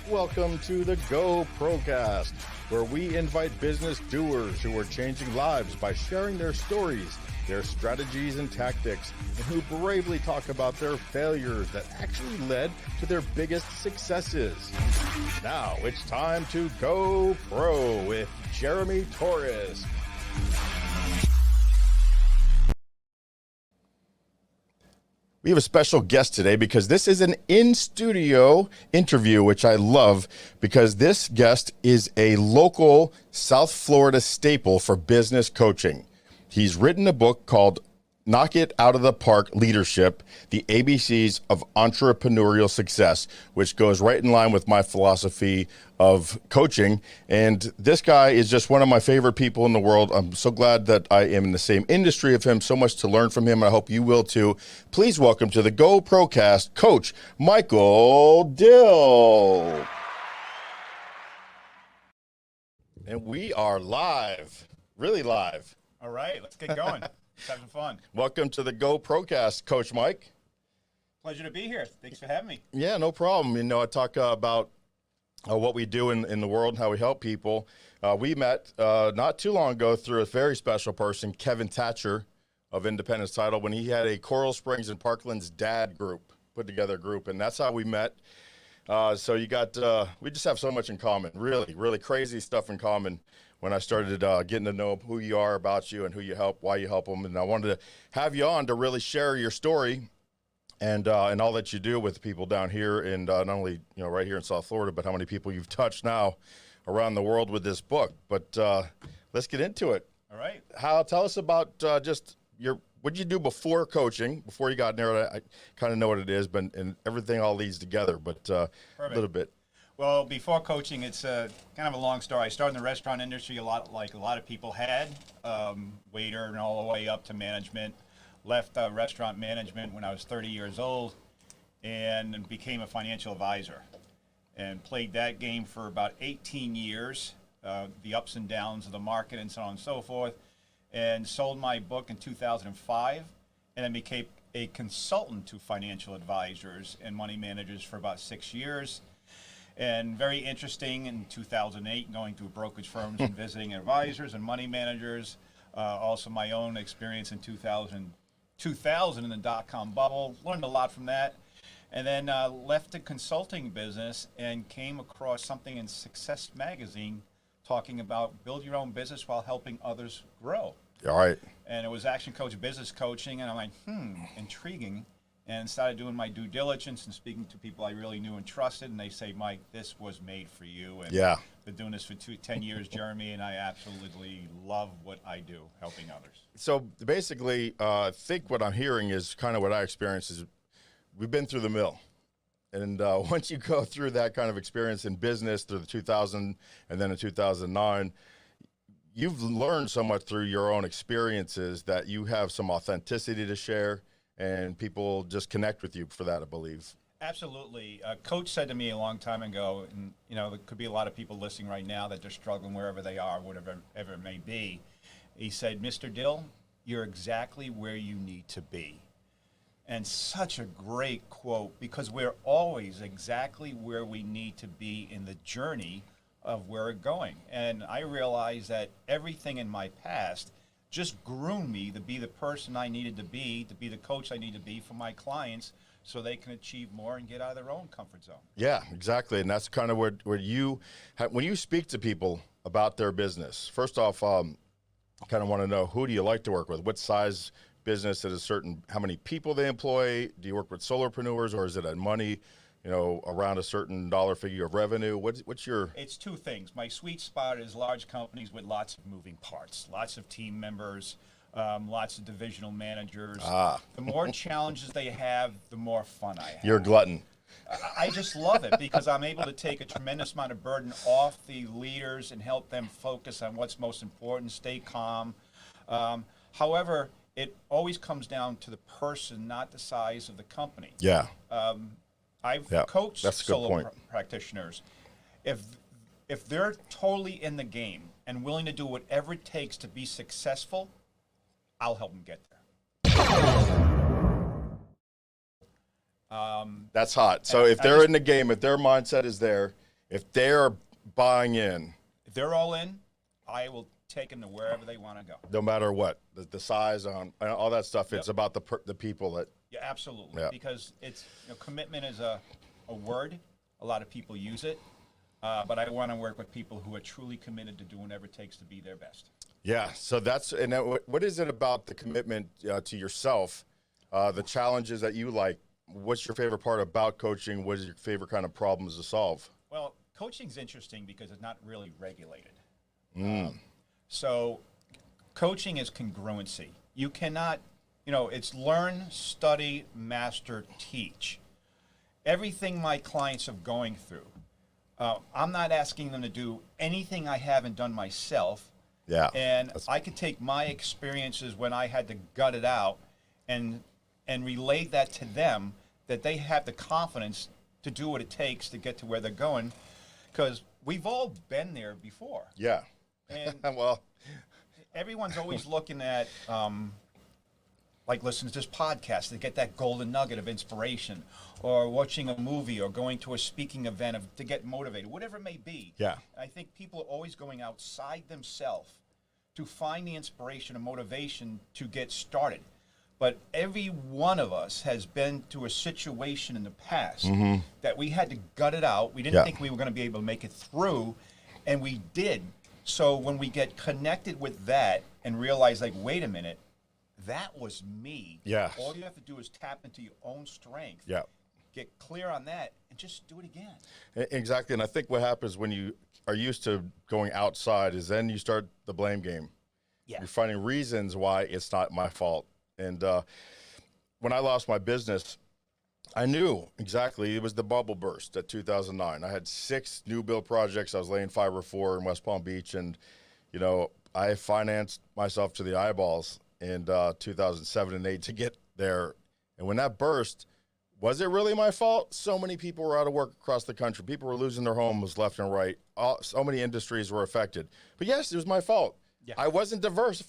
Welcome to the GoPROcast, where we invite business doers who are changing lives by sharing their stories, their strategies and tactics, and who bravely talk about their failures that actually led to their biggest successes. Now it's time to Go Pro with Jeremy Torres. We have a special guest today because this is an in-studio interview, which I love because this guest is a local South Florida staple for business coaching. He's written a book called Knock It Out of the Park Leadership, the ABCs of Entrepreneurial Success, which goes right in line with my philosophy of coaching. And this guy is just one of my favorite people in the world. I'm so glad that I am in the same industry of him, so much to learn from him. I hope you will too. Please welcome to the GoPROcast, Coach Michael Dill. And we are live, really live. All right, let's get going. Having fun. Welcome to the GoPROcast, Coach Mike. Pleasure to be here. Thanks for having me. Yeah, no problem. You know, I talk about what we do in the world and how we help people. We met not too long ago through a very special person, Kevin Thatcher of Independence Title, when he had a Coral Springs and Parkland's dad group, put together a group, and that's how we met. So you got, we just have so much in common, really, really crazy stuff in common. When I started getting to know who you are, about you, and who you help, why you help them. And I wanted to have you on to really share your story and all that you do with people down here, and not only right here in South Florida, but how many people you've touched now around the world with this book. But let's get into it. All right. Tell us about just what did you do before coaching, before you got in there? I kind of know what it is, but and everything all leads together, but a little bit. Well, before coaching, it's kind of a long story. I started in the restaurant industry a lot of people had, waiter and all the way up to management. Left restaurant management when I was 30 years old and became a financial advisor and played that game for about 18 years, the ups and downs of the market and so on and so forth, and sold my book in 2005 and then became a consultant to financial advisors and money managers for about 6 years. And very interesting in 2008, going through brokerage firms and visiting advisors and money managers. Also my own experience in 2000 in the dot-com bubble. Learned a lot from that. And then left the consulting business and came across something in Success Magazine talking about build your own business while helping others grow. All right. And it was Action Coach Business Coaching. And I'm like, intriguing. And started doing my due diligence and speaking to people I really knew and trusted. And they say, Mike, this was made for you. And yeah. Been doing this for 10 years, Jeremy, and I absolutely love what I do, helping others. So basically, I think what I'm hearing is kind of what I experience is we've been through the mill. And once you go through that kind of experience in business through the 2000 and then in 2009, you've learned so much through your own experiences that you have some authenticity to share. And people just connect with you for that, I believe. Absolutely. A coach said to me a long time ago, and there could be a lot of people listening right now that they're struggling wherever they are, whatever it may be. He said, Mr. Dill, you're exactly where you need to be. And such a great quote, because we're always exactly where we need to be in the journey of where we're going. And I realized that everything in my past just groomed me to be the person I needed to be the coach I need to be for my clients so they can achieve more and get out of their own comfort zone. Yeah, exactly. And that's kind of where you, when you speak to people about their business, first off, I kind of want to know, who do you like to work with? What size business at a certain, how many people they employ? Do you work with solopreneurs, or is it a money, around a certain dollar figure of revenue? What's your? It's two things. My sweet spot is large companies with lots of moving parts, lots of team members, lots of divisional managers. The more challenges they have, the more fun I have. You're a glutton. I just love it because I'm able to take a tremendous amount of burden off the leaders and help them focus on what's most important, stay calm. However, it always comes down to the person, not the size of the company. Yeah. I've coached solo practitioners. If they're totally in the game and willing to do whatever it takes to be successful, I'll help them get there. That's hot. So if they're in the game, if their mindset is there, If they're buying in, If they're all in, I will take them to wherever they want to go. no matter what, the size on all that stuff, Yep. it's about the people that. Yeah, absolutely. Yeah. Because it's commitment is a word. A lot of people use it, but I want to work with people who are truly committed to doing whatever it takes to be their best. Yeah. So what is it about the commitment to yourself, the challenges that you like? What's your favorite part about coaching? What is your favorite kind of problems to solve? Well, coaching's interesting because it's not really regulated. Mm. So coaching is congruency. You cannot, it's learn, study, master, teach. Everything my clients are going through, I'm not asking them to do anything I haven't done myself. Yeah. And I could take my experiences when I had to gut it out and relate that to them, that they have the confidence to do what it takes to get to where they're going, because we've all been there before. Yeah. And Well, everyone's always looking at, like listening to this podcast to get that golden nugget of inspiration, or watching a movie, or going to a speaking event to get motivated, whatever it may be. Yeah. I think people are always going outside themselves to find the inspiration and motivation to get started. But every one of us has been to a situation in the past that we had to gut it out. We didn't think we were going to be able to make it through, and we did. So when we get connected with that and realize, like, wait a minute, that was me. Yeah. All you have to do is tap into your own strength. yeah. Get clear on that and just do it again. Exactly. And I think what happens when you are used to going outside is then you start the blame game. Yeah. You're finding reasons why it's not my fault. And when I lost my business, I knew exactly it was the bubble burst at 2009. I had 6 new build projects. I was laying fiber for in West Palm Beach. And, I financed myself to the eyeballs in 2007 and 8 to get there. And when that burst, was it really my fault? So many people were out of work across the country. People were losing their homes left and right. So many industries were affected. But yes, it was my fault. Yeah. I wasn't diverse.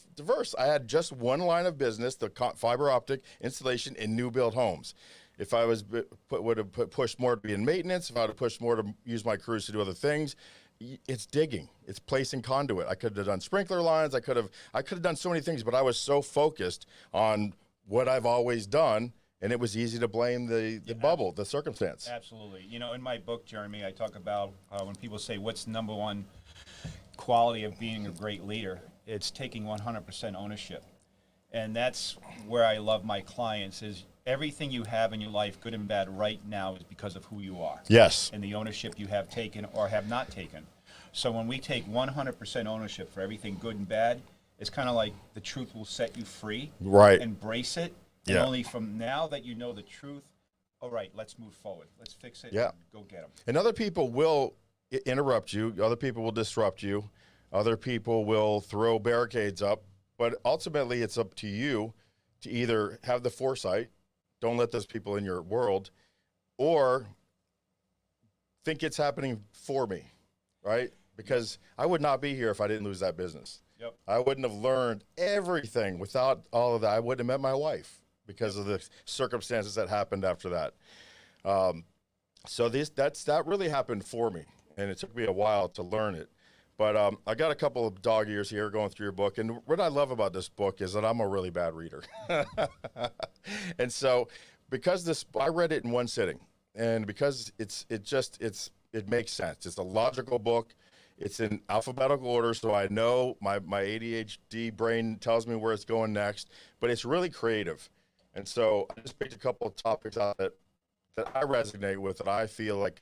I had just one line of business, the fiber optic installation in new build homes. If I would have pushed more to be in maintenance, if I would have pushed more to use my crews to do other things, it's digging, it's placing conduit. I could have done sprinkler lines. I could have done so many things, but I was so focused on what I've always done, and it was easy to blame the bubble, the circumstance. Absolutely. In my book, Jeremy, I talk about when people say, what's number one quality of being a great leader? It's taking 100% ownership. And that's where I love my clients, is everything you have in your life, good and bad, right now is because of who you are. Yes. And the ownership you have taken or have not taken. So when we take 100% ownership for everything good and bad, it's kind of like the truth will set you free. Right. Embrace it. And Yeah. only from now that you know the truth, all right, let's move forward. Let's fix it. Yeah. And go get them. And other people will interrupt you. Other people will disrupt you. Other people will throw barricades up. But ultimately, it's up to you to either have the foresight, don't let those people in your world, or think it's happening for me, right? Because I would not be here if I didn't lose that business. Yep. I wouldn't have learned everything without all of that. I wouldn't have met my wife because of the circumstances that happened after that. So that really happened for me, and it took me a while to learn it. But I got a couple of dog ears here going through your book, and what I love about this book is that I'm a really bad reader. And so because I read it in one sitting, and because it makes sense. It's a logical book. It's in alphabetical order, so I know my ADHD brain tells me where it's going next, but it's really creative. And so I just picked a couple of topics out that I resonate with, that I feel like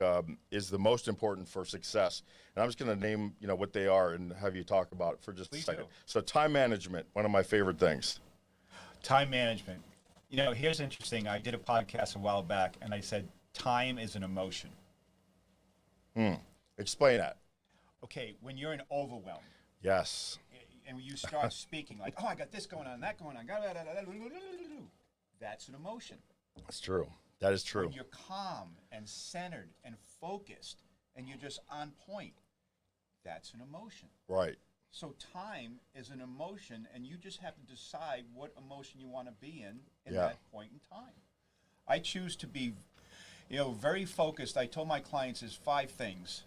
is the most important for success. And I'm just going to name, what they are and have you talk about it for just a second. Do. So time management, one of my favorite things. Time management. Here's interesting. I did a podcast a while back, and I said, time is an emotion. Explain that. Okay, when you're in overwhelm, Yes. and you start speaking like, oh, I got this going on, that going on, that's an emotion. That's true. That is true. When you're calm and centered and focused, and you're just on point, that's an emotion. Right. So time is an emotion, and you just have to decide what emotion you want to be in Yeah. that point in time. I choose to be, very focused. I told my clients there's 5 things.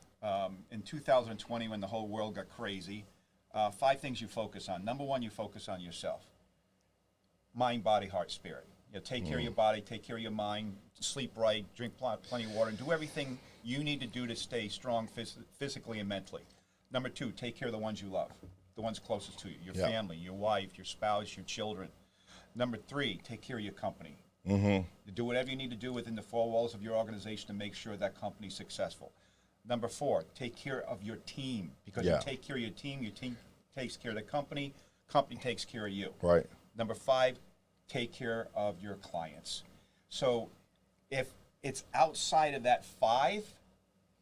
in 2020 when the whole world got crazy, 5 things you focus on. Number 1, you focus on yourself. Mind, body, heart, spirit. Take care of your body, take care of your mind, sleep right, drink plenty of water, and do everything you need to do to stay strong physically and mentally. Number 2, take care of the ones you love, the ones closest to you, your family, your wife, your spouse, your children. Number 3, take care of your company. Do whatever you need to do within the 4 walls of your organization to make sure that company's successful. Number 4, take care of your team, because you take care of your team takes care of the company takes care of you. Right. Number 5, take care of your clients. So if it's outside of that 5,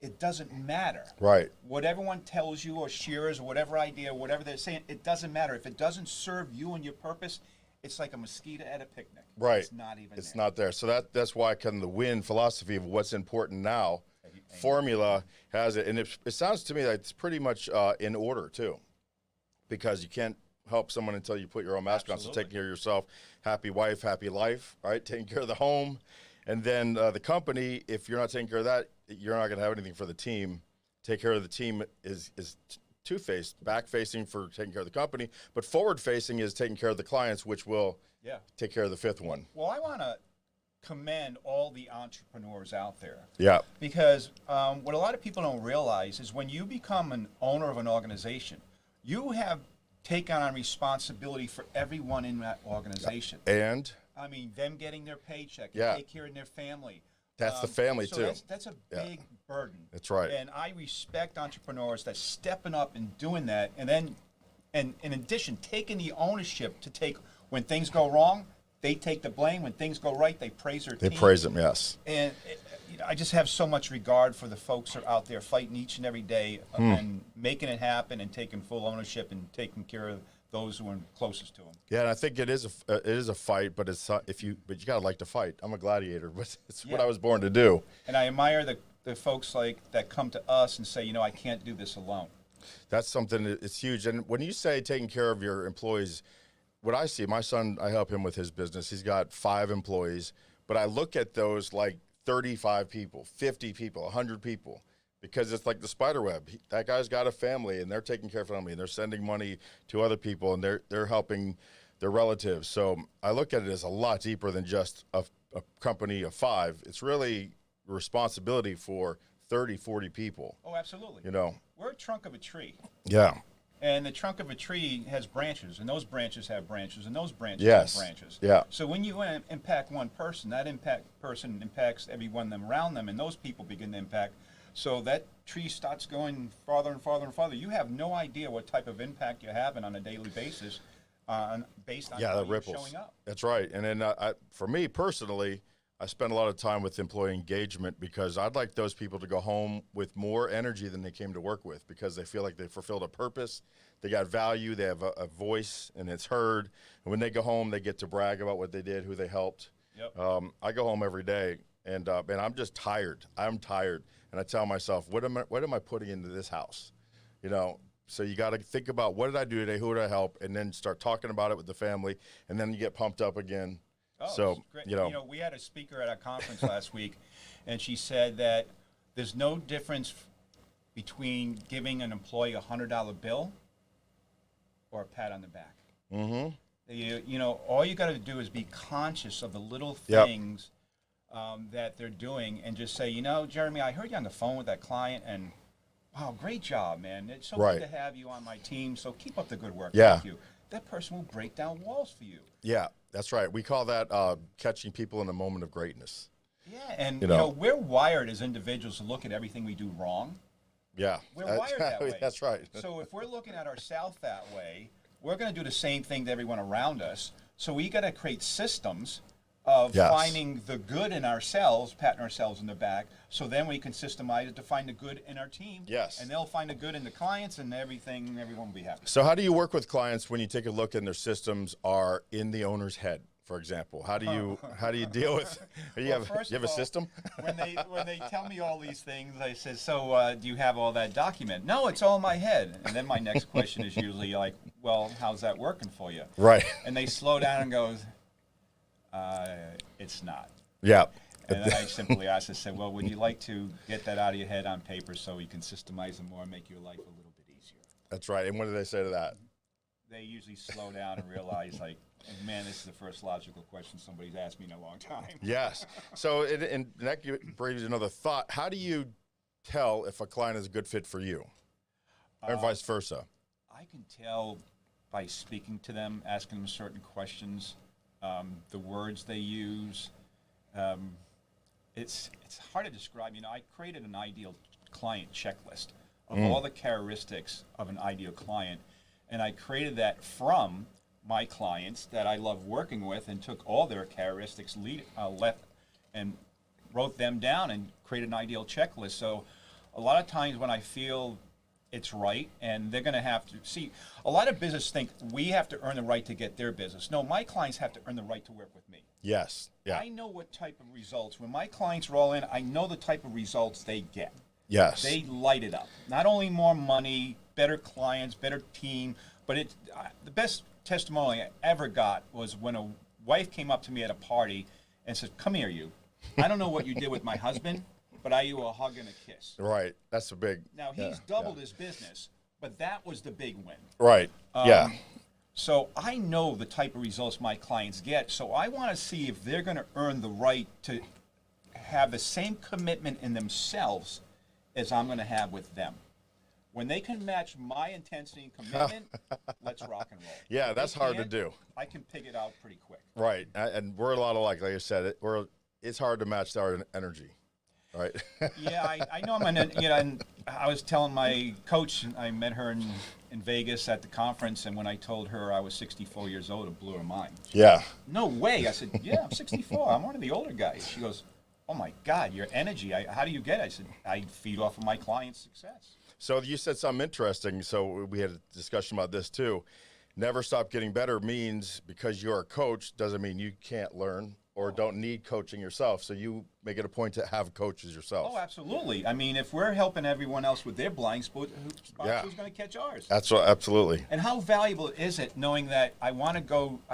it doesn't matter. Right. What everyone tells you or shares or whatever idea, whatever they're saying, it doesn't matter. If it doesn't serve you and your purpose, it's like a mosquito at a picnic. Right. It's not even It's there. not there. So that's why kind of the WIN philosophy of what's important now formula has it. And it sounds to me like it's pretty much in order too, because you can't help someone until you put your own mask on. So taking care of yourself, happy wife, happy life, right? Taking care of the home. And then the company, if you're not taking care of that, you're not going to have anything for the team. Take care of the team is two-faced, back-facing for taking care of the company, but forward-facing is taking care of the clients, which will take care of the 5th one. Well, I want to commend all the entrepreneurs out there. Yeah. Because what a lot of people don't realize is when you become an owner of an organization, you have taken on responsibility for everyone in that organization. And? I mean, them getting their paycheck, take care of their family. That's the family too. That's a big burden. That's right. And I respect entrepreneurs that stepping up and doing that, and then, and in addition, taking the ownership to take when things go wrong, they take the blame. When things go right, they praise their team. They praise them, yes. And I just have so much regard for the folks who are out there fighting each and every day and making it happen and taking full ownership and taking care of those who are closest to them. Yeah, and I think it is a fight, but you gotta like to fight. I'm a gladiator, but it's what I was born to do. And I admire the folks like that come to us and say, I can't do this alone. That's something it's huge. And when you say taking care of your employees, what I see, my son, I help him with his business. He's got 5 employees, but I look at those like 35 people, 50 people, 100 people. Because it's like the spider web. That guy's got a family, and they're taking care of family, and they're sending money to other people, and they're helping their relatives. So I look at it as a lot deeper than just a company of 5. It's really responsibility for 30, 40 people. Oh, absolutely. We're a trunk of a tree. Yeah. And the trunk of a tree has branches, and those branches have branches, and those branches Yes. have branches. Yeah. So when you impact one person, that person impacts everyone around them, and those people begin to impact. So that tree starts going farther and farther and farther. You have no idea what type of impact you're having on a daily basis based on how the you're ripples. showing up. That's right. And then for me personally, I spend a lot of time with employee engagement because I'd like those people to go home with more energy than they came to work with, because they feel like they fulfilled a purpose, they got value, they have a voice, and it's heard. And when they go home, they get to brag about what they did, who they helped. Yep. I go home every day, and I'm just tired. I'm tired. And I tell myself, what am I putting into this house? So you got to think about, what did I do today? Who did I help? And then start talking about it with the family, and then you get pumped up again. Oh, so, great. We had a speaker at our conference last week, and she said that there's no difference between giving an employee a $100 bill or a pat on the back. Mm-hmm. All you got to do is be conscious of the little things that they're doing, and just say, Jeremy, I heard you on the phone with that client, and wow, great job, man. It's so good to have you on my team, so keep up the good work. Yeah. Thank you. That person will break down walls for you. Yeah, that's right. We call that catching people in a moment of greatness. Yeah, and we're wired as individuals to look at everything we do wrong. Yeah. We're wired that way. That's right. So if we're looking at ourselves that way, we're going to do the same thing to everyone around us. So we got to create systems of finding the good in ourselves, patting ourselves in the back, so then we can systemize it to find the good in our team. Yes. And they'll find the good in the clients, and everyone will be happy. So how do you work with clients when you take a look and their systems are in the owner's head, for example? How do you deal with? You have a system? when they tell me all these things, I say, so do you have all that document? No, it's all in my head. And then my next question is usually like, well, how's that working for you? Right. And they slow down and goes, it's not. Yeah. And then I simply asked, I said, well, would you like to get that out of your head on paper so you can systemize it more and make your life a little bit easier? That's right. And what did they say to that? They usually slow down and realize, like, man, this is the first logical question somebody's asked me in a long time. Yes. So and that brings another thought. How do you tell if a client is a good fit for you, or vice versa? I can tell by speaking to them, asking them certain questions, the words they use. It's hard to describe. You know, I created an ideal client checklist of all the characteristics of an ideal client, and I created that from my clients that I love working with, and took all their characteristics, left and wrote them down and created an ideal checklist. So a lot of times when I feel it's right, and they're going to have to see, a lot of business think we have to earn the right to get their business. No, my clients have to earn the right to work with me. Yes. Yeah. I know what type of results, when my clients roll in, I know the type of results they get. Yes. They light it up. Not only more money, better clients, better team, but the best testimony I ever got was when a wife came up to me at a party and said, come here, you. I don't know what you did with my husband, but I owe you a hug and a kiss. Right. That's a big. Now, he's doubled his business, but that was the big win. Right. Yeah. So I know the type of results my clients get, so I want to see if they're going to earn the right to have the same commitment in themselves as I'm going to have with them. When they can match my intensity and commitment, let's rock and roll. Yeah, If that's they hard to can't, do. I can pick it out pretty quick. Right. And we're a lot alike. Like I said, it's hard to match our energy. Right. Yeah, I know and I was telling my coach, I met her in Vegas at the conference, and when I told her I was 64 years old, it blew her mind. Yeah. No way. I said, yeah, I'm 64. I'm one of the older guys. She goes, oh my God, your energy, how do you get it? I said, I feed off of my clients' success. So you said something interesting. So we had a discussion about this too. Never stop getting better means because you're a coach doesn't mean you can't learn or don't need coaching yourself. So you make it a point to have coaches yourself. Oh, absolutely. I mean, if we're helping everyone else with their blind spot, Yeah. who's going to catch ours? That's what, absolutely. And how valuable is it knowing that I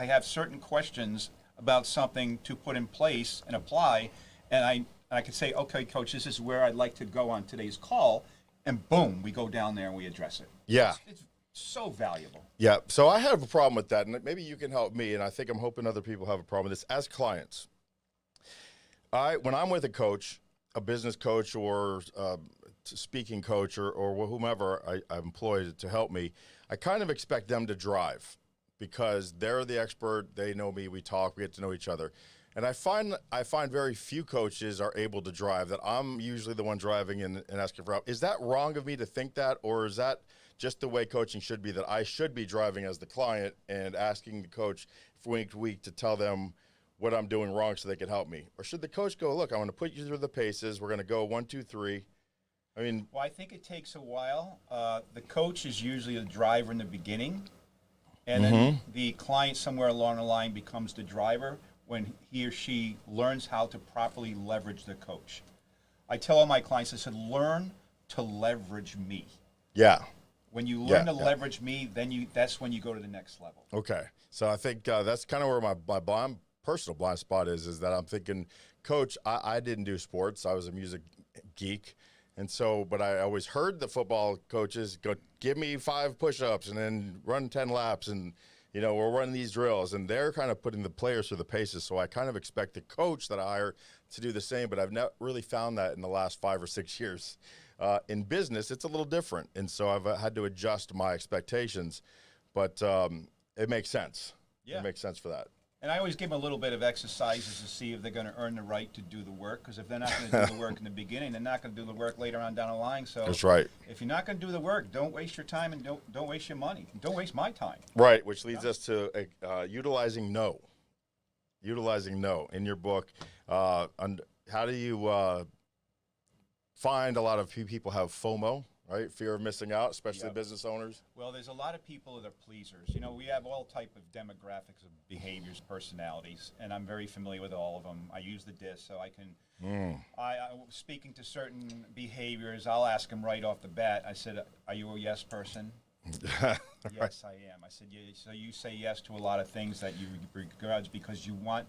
have certain questions about something to put in place and apply, and I can say, okay, coach, this is where I'd like to go on today's call, and boom, we go down there and we address it. Yeah. It's so valuable. Yeah. So I have a problem with that, and maybe you can help me, and I think I'm hoping other people have a problem with this. As clients, when I'm with a coach, a business coach or speaking coach or whomever I employ to help me, I kind of expect them to drive because they're the expert. They know me. We talk. We get to know each other. And I find very few coaches are able to drive, that I'm usually the one driving and asking for help. Is that wrong of me to think that, or is that just the way coaching should be, that I should be driving as the client and asking the coach week to week to tell them what I'm doing wrong so they can help me? Or should the coach go, look, I'm going to put you through the paces. We're going to go 1, 2, 3. I mean, well, I think it takes a while. The coach is usually the driver in the beginning, and then the client somewhere along the line becomes the driver when he or she learns how to properly leverage the coach. I tell all my clients, I said, learn to leverage me. yeah. When you learn to leverage me, then that's when you go to the next level. Okay. So I think that's kind of where my personal blind spot is that I'm thinking, coach, I didn't do sports. I was a music geek. And so, but I always heard the football coaches go, give me 5 push-ups and then run 10 laps and, you know, we're running these drills, and they're kind of putting the players through the paces. So I kind of expect the coach that I hire to do the same, but I've not really found that in the last 5 or 6 years. In business, it's a little different, and so I've had to adjust my expectations, but it makes sense. Yeah. It makes sense for that. And I always give them a little bit of exercises to see if they're going to earn the right to do the work, because if they're not going to do the work in the beginning, they're not going to do the work later on down the line. So That's right. If you're not going to do the work, don't waste your time, and don't waste your money. Don't waste my time. Right, which leads us to utilizing no. Utilizing no in your book. How do you find a lot of people have FOMO, right? Fear of missing out, especially business owners. Well, there's a lot of people that are pleasers. You know, we have all type of demographics of behaviors, personalities, and I'm very familiar with all of them. I use the DISC, so I can. Speaking to certain behaviors, I'll ask them right off the bat. I said, "Are you a yes person?" Yes, I am. I said, "Yeah." So you say yes to a lot of things that you begrudge because you want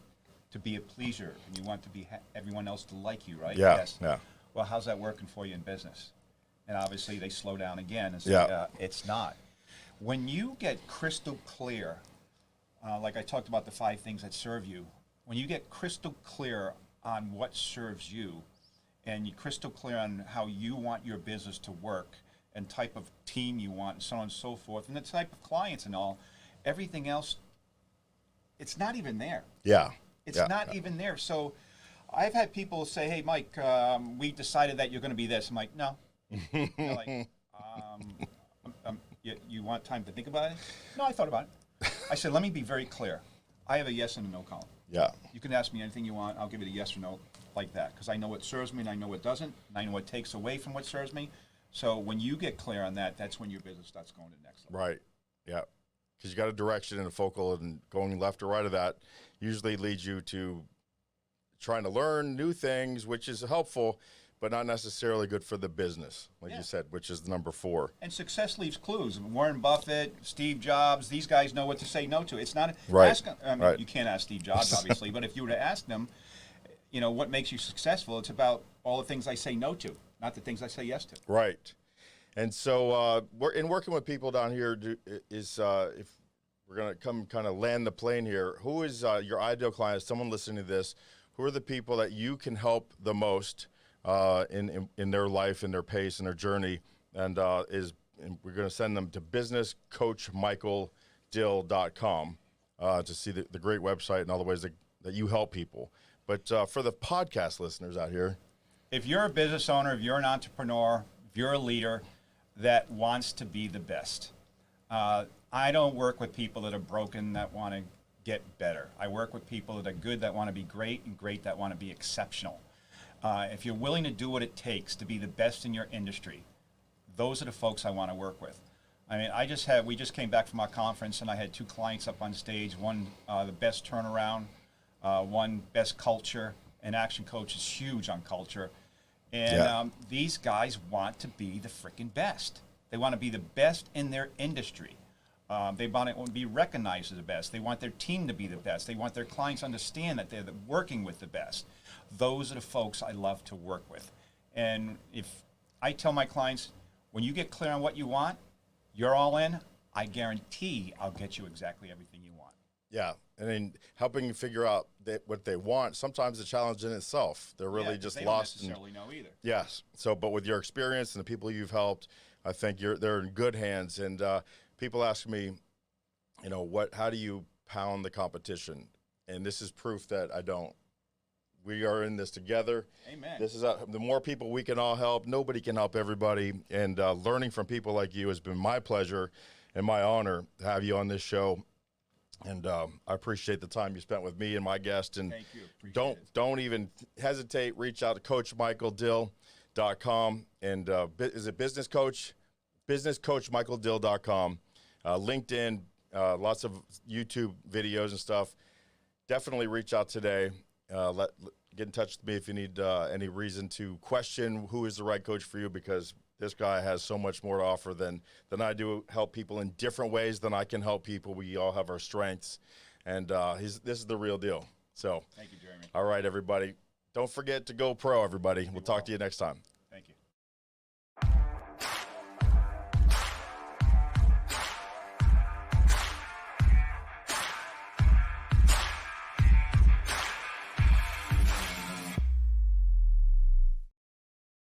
to be a pleaser, and you want to be everyone else to like you, right? Yeah, Yes. yeah. Well, how's that working for you in business? And obviously they slow down again and say, Yeah. it's not. When you get crystal clear, like I talked about the 5 things that serve you, when you get crystal clear on what serves you, and you're crystal clear on how you want your business to work, and type of team you want, and so on and so forth, and the type of clients and all, everything else, it's not even there. Yeah. It's Yeah. not even there. So I've had people say, hey, Mike, we decided that you're going to be this. I'm like, no. They're like, you want time to think about it? No, I thought about it. I said, let me be very clear. I have a yes and a no column. Yeah. You can ask me anything you want. I'll give it a yes or no like that, because I know what serves me and I know what doesn't, and I know what takes away from what serves me. So when you get clear on that, that's when your business starts going to the next level. Right. Yeah. Because you got a direction and a focal, and going left or right of that usually leads you to trying to learn new things, which is helpful, but not necessarily good for the business, like you said, which is number 4. And success leaves clues. Warren Buffett, Steve Jobs, these guys know what to say no to. It's not Right. Right. You can't ask Steve Jobs, obviously, but if you were to ask them, what makes you successful, it's about all the things I say no to, not the things I say yes to. Right. And so we're in working with people down here if we're going to come kind of land the plane here, who is your ideal client, someone listening to this, who are the people that you can help the most in their life, in their pace, in their journey, and we're going to send them to businesscoachmichaeldill.com to see the great website and all the ways that you help people. But for the podcast listeners out here, if you're a business owner, if you're an entrepreneur, if you're a leader that wants to be the best, I don't work with people that are broken that want to get better. I work with people that are good that want to be great, and great that want to be exceptional. If you're willing to do what it takes to be the best in your industry, those are the folks I want to work with. I mean, we just came back from our conference, and I had 2 clients up on stage. One, the best turnaround, one best culture, and Action Coach is huge on culture. And these guys want to be the freaking best. They want to be the best in their industry. They want to be recognized as the best. They want their team to be the best. They want their clients to understand that they're working with the best. Those are the folks I love to work with. And if I tell my clients, when you get clear on what you want, you're all in, I guarantee I'll get you exactly everything you want. yeah, and then helping you figure out what they want, sometimes a challenge in itself. They're really just they lost. Don't necessarily know either. Yes. So, but with your experience and the people you've helped, I think they're in good hands. And people ask me, how do you pound the competition? And this is proof that I don't. We are in this together. Amen. This is the more people we can all help. Nobody can help everybody. And learning from people like you has been my pleasure and my honor to have you on this show. And I appreciate the time you spent with me and my guest. And Thank you. Appreciate it. don't even hesitate. Reach out to CoachMichaelDill.com. And is it business coach? BusinessCoachMichaelDill.com. LinkedIn, lots of YouTube videos and stuff. Definitely reach out today. Get in touch with me if you need any reason to question who is the right coach for you, because this guy has so much more to offer than I do. Help people in different ways than I can help people. We all have our strengths, and this is the real deal. So, Thank you, Jeremy. All right, everybody. Don't forget to go pro, everybody. We'll talk to you next time.